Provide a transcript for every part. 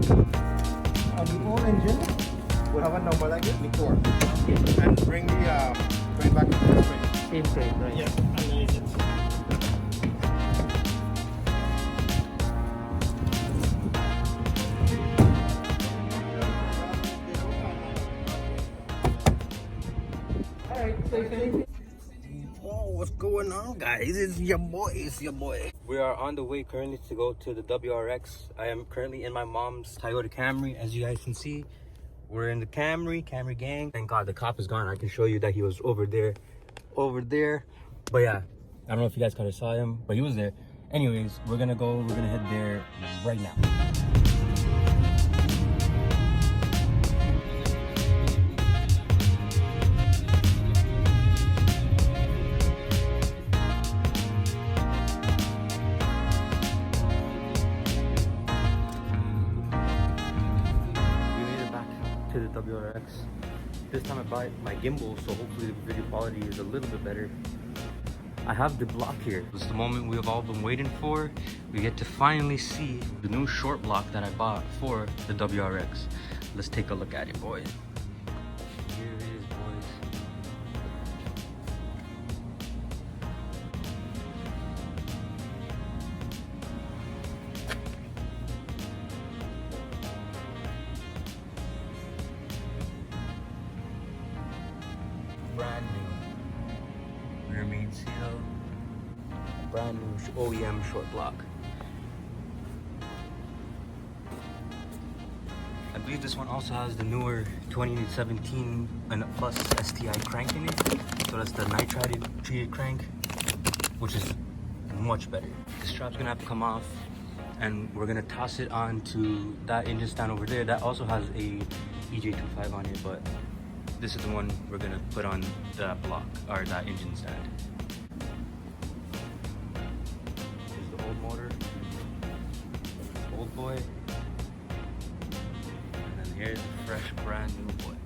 The old engine would have a number like this before. And bring back to the spring. Same crate, right? Yeah, underneath it. Whoa, what's going on, guys? It's your boy. We are on the way currently to go to the WRX. I am currently in my mom's Toyota Camry. As you guys can see, we're in the Camry gang. Thank God the cop is gone. I can show you that he was over there. But yeah, I don't know if you guys kind of saw him, but he was there. Anyways, we're gonna head there right now. To the WRX. This time I bought my gimbal, so hopefully the video quality is a little bit better. I have the block here. This is the moment we have all been waiting for. We get to finally see the new short block that I bought for the WRX. Let's take a look at it, boys. Here it is, boys. Brand new rear main seal, brand new OEM short block. I believe this one also has the newer 2017 and plus STI crank in it, so that's the nitride treated crank, which is much better. The strap's gonna have to come off, and we're gonna toss it onto that engine stand over there. That also has a EJ25 on it, but this is the one we're gonna put on that block, or that engine stand. Here's the old motor, old boy, and then here's the fresh, brand new boy.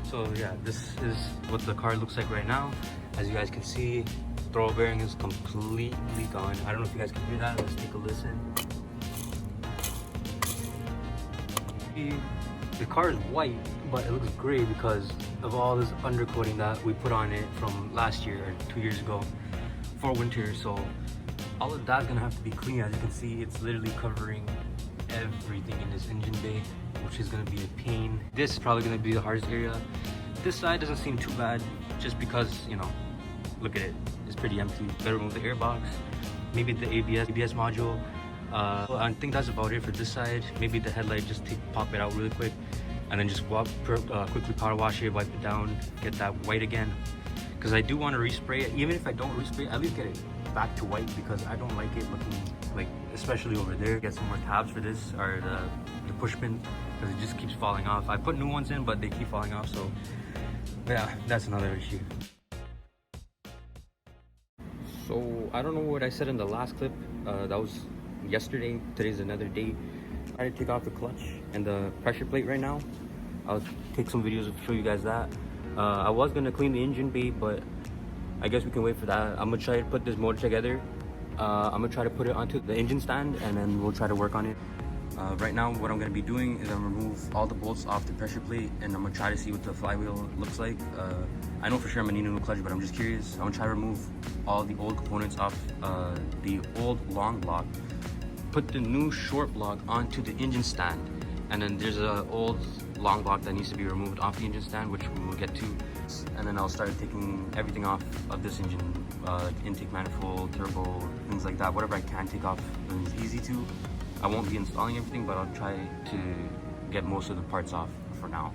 So yeah, this is what the car looks like right now. As you guys can see, throw bearing is completely gone. I don't know if you guys can hear that. Let's take a listen. The car is white, but it looks gray because of all this undercoating that we put on it from last year or 2 years ago for winter. So all of that's gonna have to be clean. As you can see, it's literally covering everything in this engine bay, which is gonna be a pain. This is probably gonna be the hardest area. This side doesn't seem too bad, just because, you know, look at it, it's pretty empty. Better remove the airbox, maybe the ABS module. I think that's about it for this side. Maybe the headlight, just pop it out really quick, and then just quickly power wash it, wipe it down, get that white again. Because I do want to respray it. Even if I don't respray it, at least get it back to white, because I don't like it looking like, especially over there. Get some more tabs for this, or the push pin, because it just keeps falling off. I put new ones in, but they keep falling off, so yeah, that's another issue. So I don't know what I said in the last clip. That was yesterday. Today's another day. I had to take off the clutch and the pressure plate right now. I'll take some videos to show you guys that. I was gonna clean the engine bay, but I guess we can wait for that. I'm gonna try to put this motor together. I'm gonna try to put it onto the engine stand, and then we'll try to work on it. Right now, what I'm gonna be doing is I'm gonna remove all the bolts off the pressure plate, and I'm gonna try to see what the flywheel looks like. I know for sure I'm gonna need a new clutch, but I'm just curious. I'm gonna try to remove all the old components off the old long block, put the new short block onto the engine stand, and then there's an old long block that needs to be removed off the engine stand, which we will get to. And then I'll start taking everything off of this engine, intake manifold, turbo, things like that. Whatever I can take off when it's easy to. I won't be installing everything, but I'll try to get most of the parts off for now.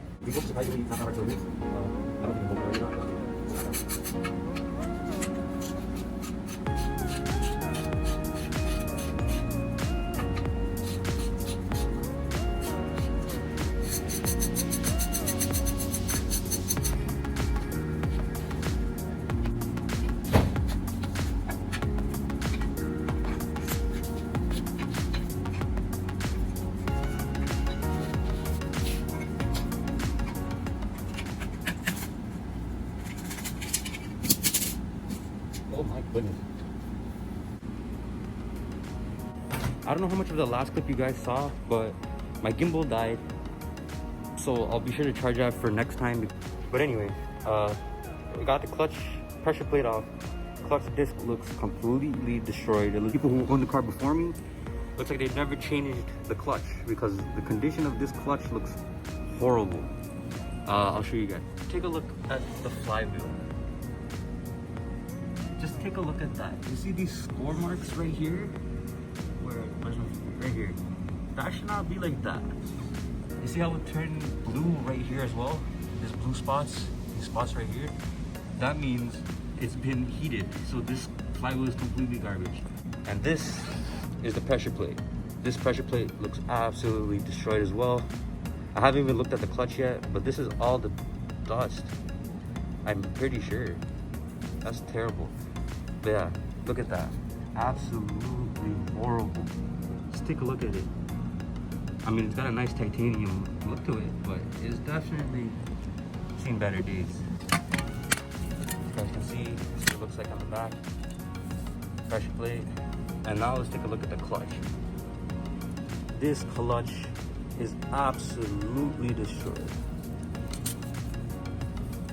Oh my goodness. I don't know how much of the last clip you guys saw, but my gimbal died. So I'll be sure to charge that for next time. But anyway, we got the clutch pressure plate off. Clutch disc looks completely destroyed. The people who owned the car before me, looks like they've never changed the clutch because the condition of this clutch looks horrible. I'll show you guys. Take a look at the flywheel. Just take a look at that. You see these score marks right here? Right here. That should not be like that. You see how it turned blue right here as well? There's blue spots, these spots right here. That means it's been heated. So this flywheel is completely garbage. And this is the pressure plate. This pressure plate looks absolutely destroyed as well. I haven't even looked at the clutch yet, but this is all the dust. I'm pretty sure. That's terrible. But yeah, look at that. Absolutely horrible. Just take a look at it. I mean, it's got a nice titanium look to it, but it's definitely seen better days. You guys can see, this is what it looks like on the back. Pressure plate. And now let's take a look at the clutch. This clutch is absolutely destroyed.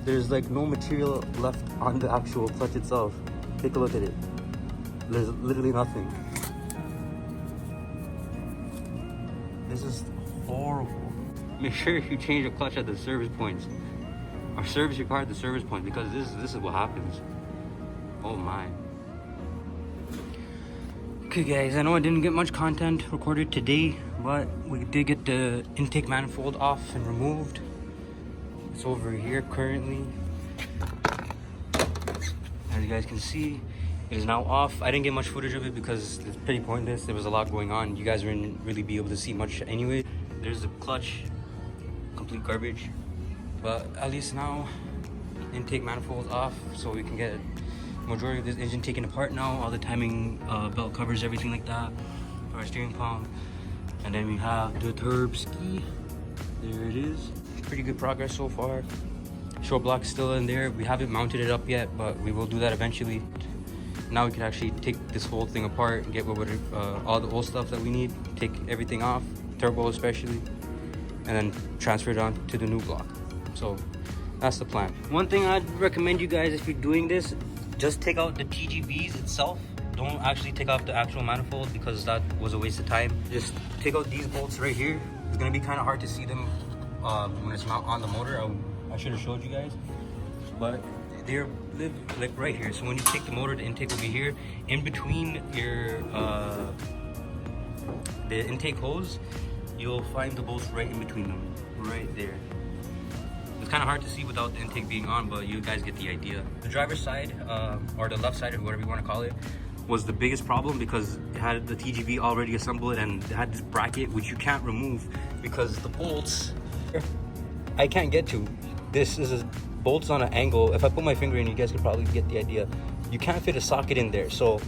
There's like no material left on the actual clutch itself. Take a look at it. There's literally nothing. This is horrible. Make sure you change the clutch at the service points. Or service your car at the service point, because this is what happens. Oh my. Okay guys, I know I didn't get much content recorded today, but we did get the intake manifold off and removed. It's over here currently. As you guys can see, it is now off. I didn't get much footage of it because it's pretty pointless. There was a lot going on. You guys wouldn't really be able to see much anyway. There's the clutch, complete garbage. But at least now, intake manifold off, so we can get majority of this engine taken apart now. All the timing belt covers, everything like that. Our steering pump. And then we have the turb ski. There it is. Pretty good progress so far. Short block's still in there. We haven't mounted it up yet, but we will do that eventually. Now we can actually take this whole thing apart and get all the old stuff that we need. Take everything off, turbo especially, and then transfer it on to the new block. So that's the plan. One thing I'd recommend you guys, if you're doing this, just take out the TGVs itself. Don't actually take off the actual manifold because that was a waste of time. Just take out these bolts right here. It's gonna be kind of hard to see them when it's not on the motor. I should have showed you guys, but they're like right here. So when you take the motor, the intake will be here. In between your the intake hose, you'll find the bolts right in between them, right there. It's kind of hard to see without the intake being on, but you guys get the idea. The driver's side, or the left side, or whatever you want to call it, was the biggest problem because it had the TGV already assembled and it had this bracket which you can't remove because the bolts I can't get to. This is bolts on an angle. If I put my finger in, you guys could probably get the idea. You can't fit a socket in there, so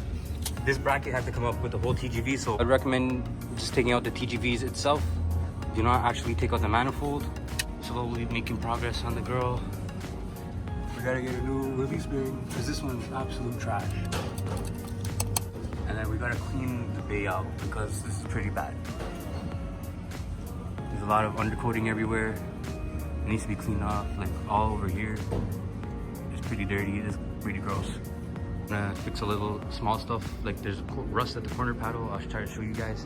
this bracket had to come up with the whole TGV. So I'd recommend just taking out the TGVs itself. Do not actually take out the manifold. Slowly making progress on the girl. We gotta get a new release bearing because this one's absolute trash. And then we gotta clean the bay out because this is pretty bad. There's a lot of undercoating everywhere. It needs to be cleaned off, like all over here. It's pretty dirty, it's pretty gross. I'm gonna fix a little small stuff, like there's rust at the corner paddle. I'll try to show you guys.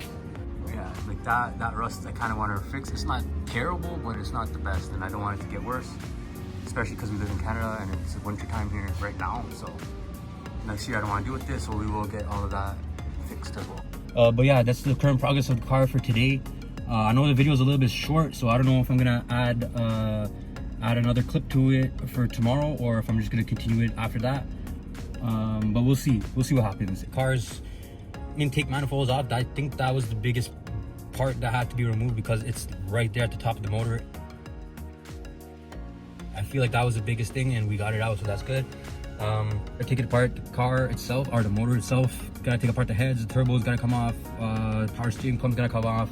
Yeah, like that rust I kind of want to fix. It's not terrible, but it's not the best, and I don't want it to get worse, especially because we live in Canada and it's winter time here right now. So next year I don't want to deal with this, so we will get all of that fixed as well. But yeah, that's the current progress of the car for today. I know the video is a little bit short, so I don't know if I'm gonna add another clip to it for tomorrow or if I'm just gonna continue it after that. But we'll see what happens. The car's intake manifolds off. I think that was the biggest part that had to be removed because it's right there at the top of the motor. I feel like that was the biggest thing and we got it out, so that's good. Take it apart, the car itself or the motor itself, gotta take apart the heads, the turbo's gotta come off, power steering pump's gotta come off.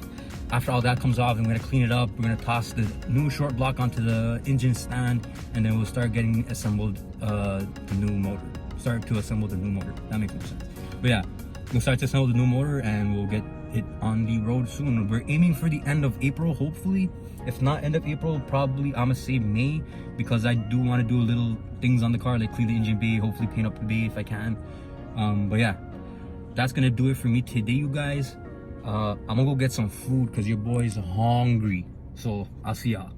after all that comes off, I'm gonna clean it up. We're gonna toss the new short block onto the engine stand, and then we'll start getting assembled the new motor. Start to assemble the new motor. That makes more sense. But yeah, we'll start to assemble the new motor, and we'll get it on the road soon. We're aiming for the end of April, hopefully. If not end of April, probably I'm gonna say May, because I do want to do little things on the car, like clean the engine bay, hopefully paint up the bay if I can. But yeah, that's gonna do it for me today, you guys. I'm gonna go get some food because your boy's hungry. So I'll see y'all.